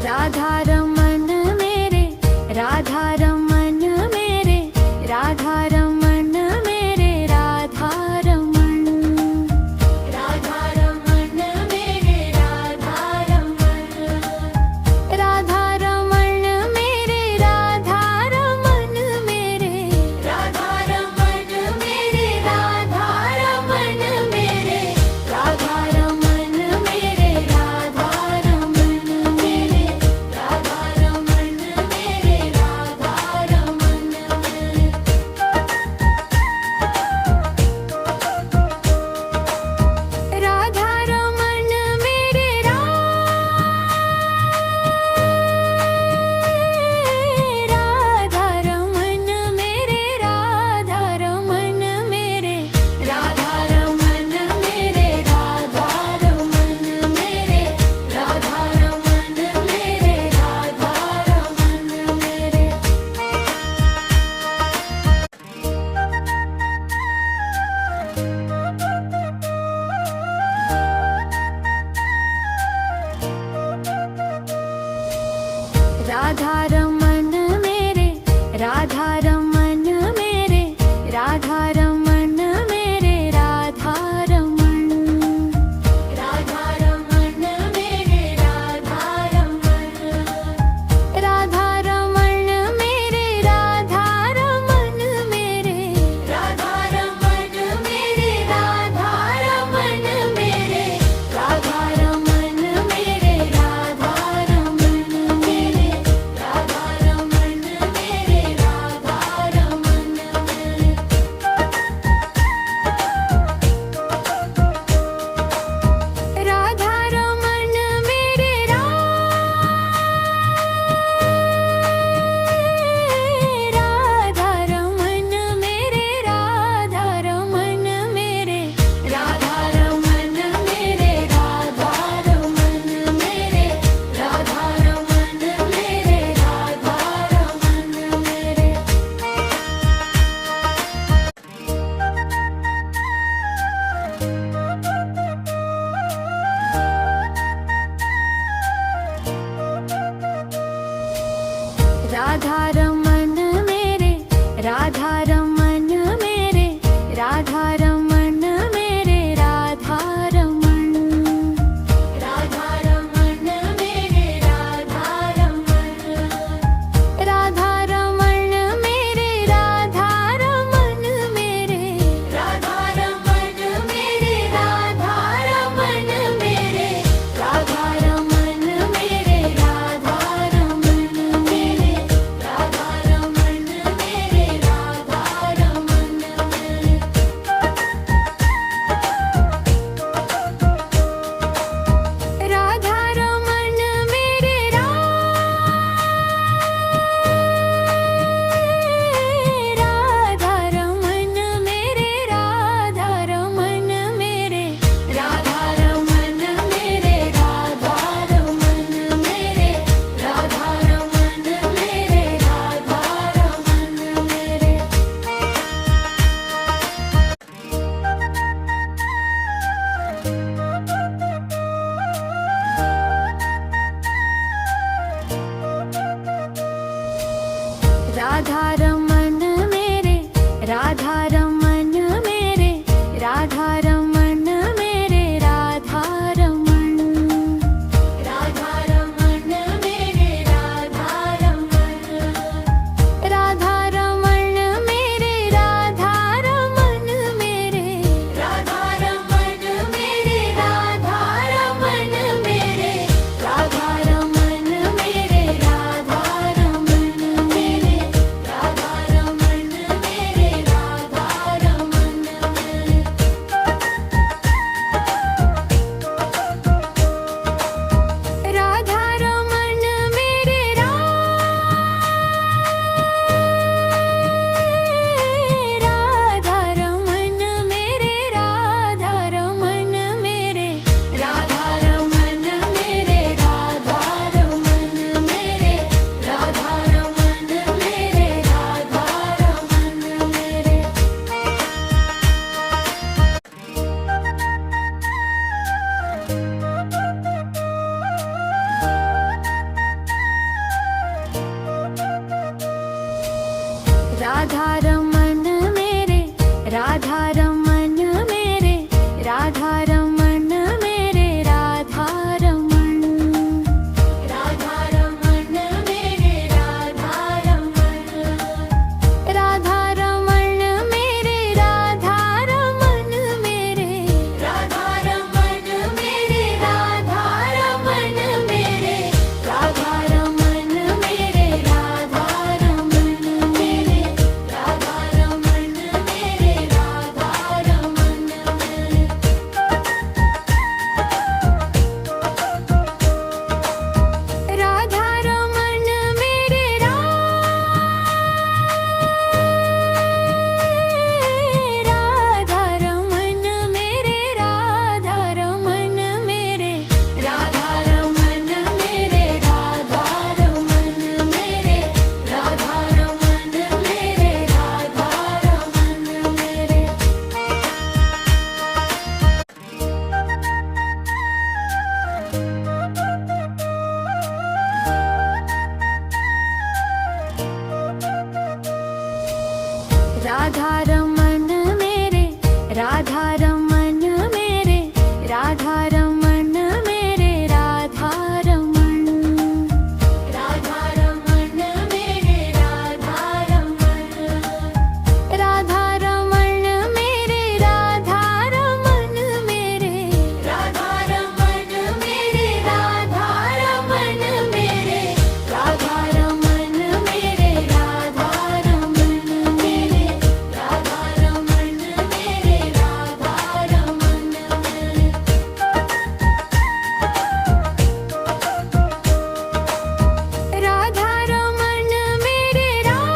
राधा रमन मेरे, राधा रमन मेरे, राधा रमन मेरे, राधा रमन, राधा रमन मेरे, राधा रमन, राधा रमन मेरे, राधा रमन मेरे, राधा रमन मेरे, राधा रमन मेरे, राधा रमन मेरे, राधा रमन मेरे, राधा रमन मेरे, राधा रमन मेरे। राधा रमन मेरे, राधा रमन मेरे, राधा रमन मेरे, राधा रमन मेरे, राधा रमन मेरे, राधा रमन मेरे, राधा रमन मेरे। राधा रमन मेरे, राधा रमन मेरे, राधा रमन मेरे, राधा रमन, राधा रमन मेरे, राधा रमन, राधा रमन मेरे, राधा रमन मेरे, राधा रमन मेरे, राधा रमन मेरे, राधा रमन मेरे, राधा रमन मेरे, राधा राधा रमन मेरे, राधा रमन मेरे, राधा रमन। राधा रमन मेरे, राधा रमन। राधा रमन मेरे, राधा रमन मेरे, राधा रमन मेरे, राधा रमन मेरे, राधा रमन मेरे, राधा रमन मेरे, राधा रमन मेरे, राधा रमन मेरे। राधा रमन मेरे, राधा रमन मेरे, राधा रमन मेरे, राधा रमन मेरे, राधा रमन मेरे, राधा रमन मेरे, राधा रमन मेरे। राधा रमन मेरे, राधा रमन मेरे, राधा रमन मेरे, राधा रमन। राधा रमन मेरे, राधा रमन। राधा रमन मेरे, राधा रमन मेरे, राधा रमन मेरे, राधा रमन मेरे, राधा रमन मेरे, राधा रमन मेरे, राधा रमन मेरे, राधा रमन मेरे। राधा रमन मेरे, राधा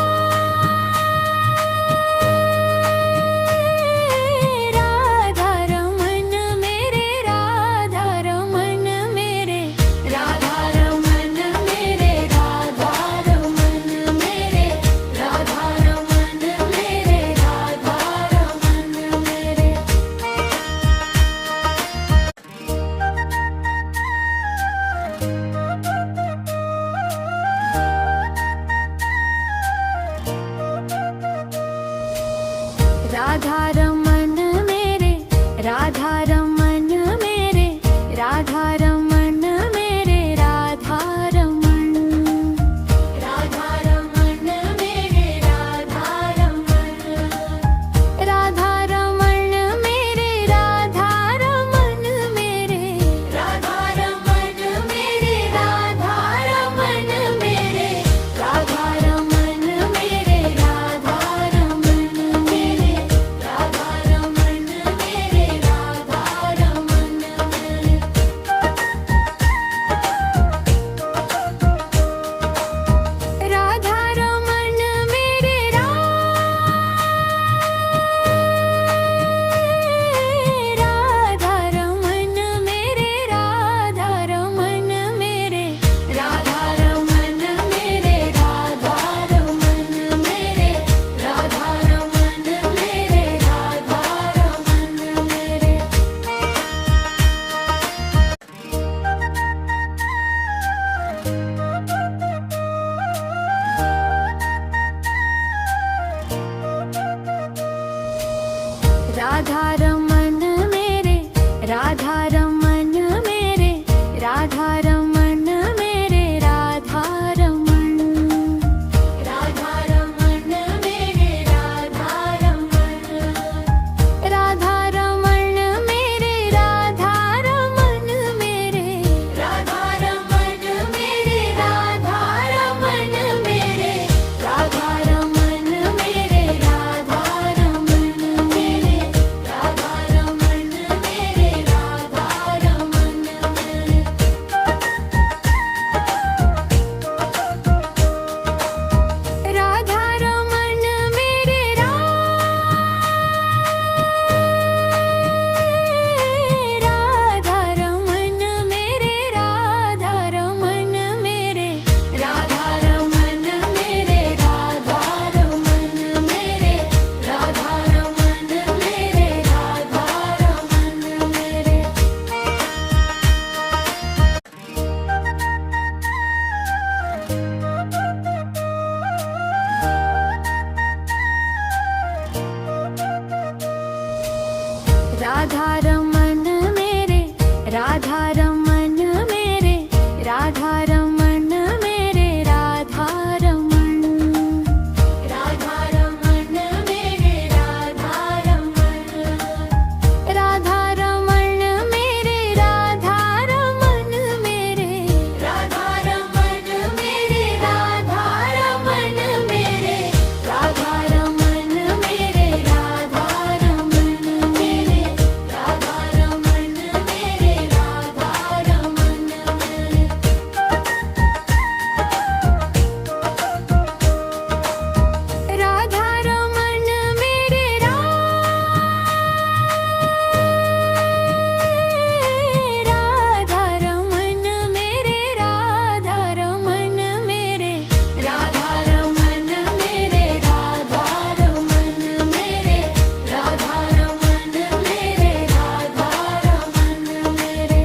रमन मेरे, राधा रमन मेरे, राधा रमन मेरे, राधा रमन मेरे, राधा रमन मेरे, राधा रमन मेरे। राधा रमन मेरे, राधा रमन मेरे, राधा रमन मेरे, राधा रमन। राधा रमन मेरे, राधा रमन। राधा रमन मेरे, राधा रमन मेरे, राधा रमन मेरे, राधा रमन मेरे, राधा रमन मेरे, राधा रमन मेरे, राधा रमन मेरे, राधा रमन मेरे। राधा रमन मेरे, राधा रमन मेरे, राधा रमन मेरे, राधा रमन मेरे, राधा रमन मेरे, राधा रमन मेरे, राधा रमन मेरे। राधा रमन मेरे, राधा रमन मेरे, राधा रमन मेरे, राधा रमन। राधा रमन मेरे, राधा रमन। राधा रमन मेरे, राधा रमन मेरे, राधा रमन मेरे, राधा रमन मेरे, राधा रमन मेरे, राधा रमन मेरे, राधा राधा रमन मेरे, राधा रमन मेरे, राधा रमन मेरे, राधा रमन। राधा रमन मेरे, राधा रमन, राधा रमन मेरे, राधा रमन मेरे, राधा रमन मेरे, राधा रमन मेरे, राधा रमन मेरे, राधा रमन मेरे, राधा रमन मेरे, राधा रमन मेरे। राधा रमन मेरे, राधा रमन मेरे, राधा रमन मेरे, राधा रमन मेरे, राधा रमन मेरे, राधा रमन मेरे, राधा रमन मेरे।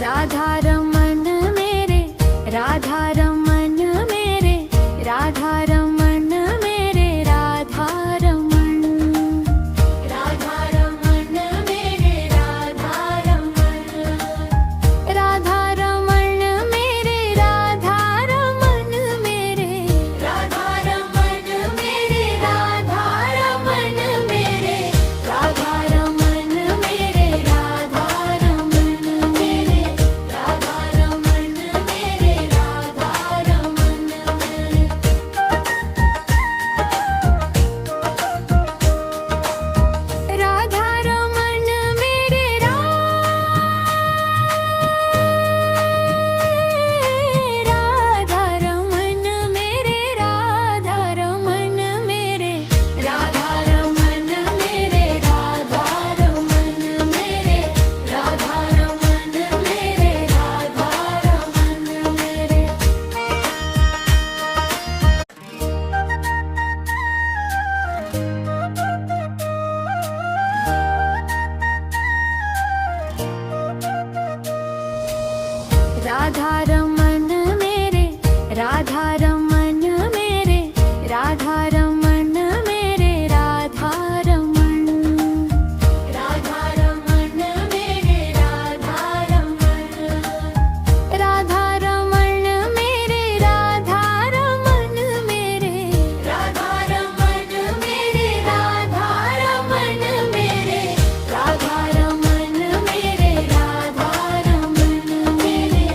राधा रमन मेरे, राधा रमन मेरे, राधा रमन मेरे, राधा रमन। राधा रमन मेरे, राधा रमन, राधा रमन मेरे, राधा रमन मेरे, राधा रमन मेरे, राधा रमन मेरे, राधा रमन मेरे, राधा रमन मेरे, राधा रमन मेरे, राधा रमन मेरे। राधा रमन मेरे, राधा रमन मेरे, राधा रमन मेरे, राधा रमन मेरे, राधा रमन मेरे, राधा रमन मेरे, राधा रमन मेरे। राधा रमन मेरे, राधा रमन मेरे, राधा रमन मेरे, राधा रमन। राधा रमन मेरे, राधा रमन, राधा रमन मेरे, राधा रमन मेरे, राधा रमन मेरे, राधा रमन मेरे, राधा रमन मेरे, राधा रमन मेरे,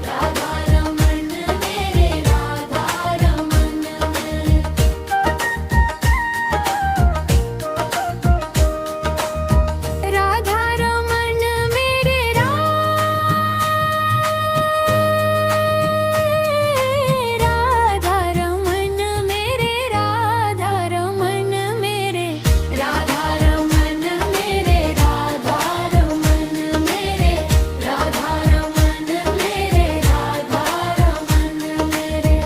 राधा रमन मेरे, राधा रमन मेरे। राधा रमन मेरे, राधा रमन मेरे, राधा रमन मेरे, राधा रमन मेरे, राधा रमन मेरे, राधा रमन मेरे, राधा रमन मेरे।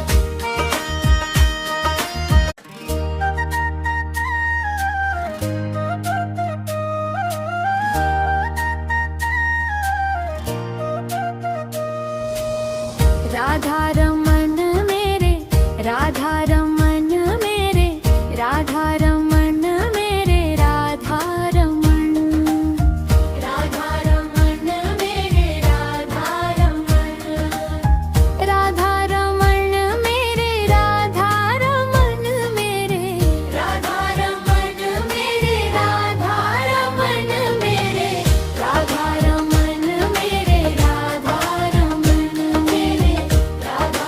राधा रमन मेरे, राधा रमन मेरे, राधा रमन मेरे, राधा रमन। राधा रमन मेरे, राधा रमन, राधा रमन मेरे, राधा रमन मेरे, राधा रमन मेरे, राधा रमन मेरे, राधा रमन मेरे, राधा रमन मेरे, राधा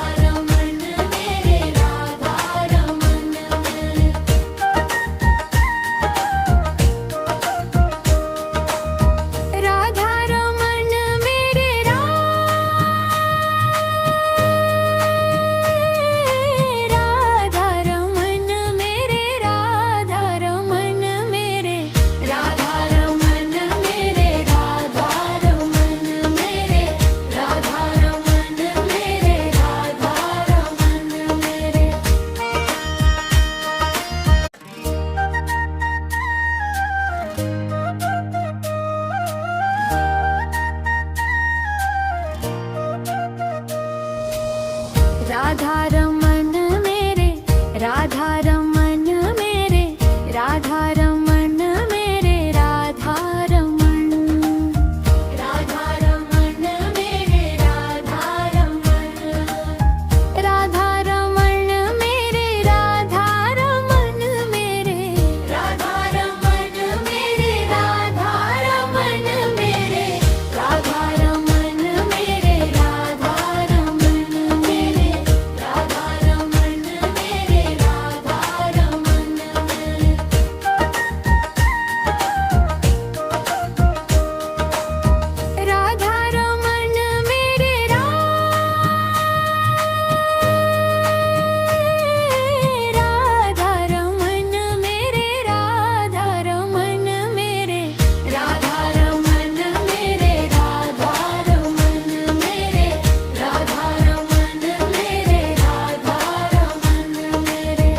राधा रमन मेरे, राधा रमन मेरे, राधा रमन मेरे, राधा रमन, राधा रमन मेरे, राधा रमन, राधा रमन मेरे, राधा रमन मेरे, राधा रमन मेरे, राधा रमन मेरे, राधा रमन मेरे, राधा रमन मेरे, राधा रमन मेरे, राधा रमन मेरे। राधा रमन मेरे, राधा रमन मेरे, राधा रमन मेरे, राधा रमन मेरे, राधा रमन मेरे, राधा रमन मेरे, राधा रमन मेरे।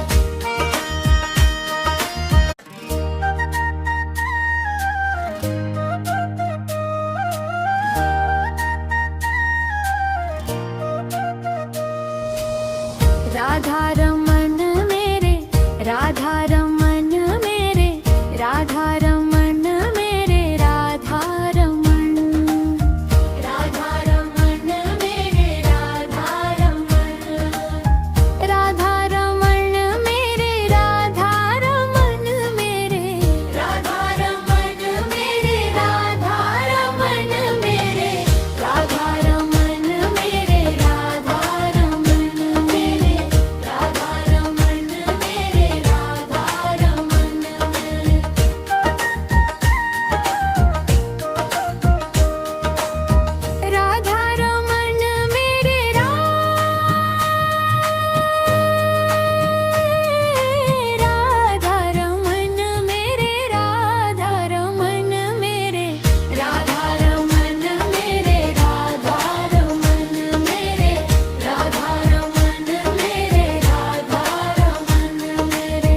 राधा रमन मेरे, राधा रमन मेरे, राधा रमन मेरे, राधा रमन, राधा रमन मेरे, राधा रमन, राधा रमन मेरे, राधा रमन मेरे, राधा रमन मेरे, राधा रमन मेरे, राधा रमन मेरे, राधा रमन मेरे, राधा रमन मेरे, राधा रमन मेरे। राधा रमन मेरे, राधा रमन मेरे, राधा रमन मेरे, राधा रमन मेरे, राधा रमन मेरे, राधा रमन मेरे, राधा रमन मेरे।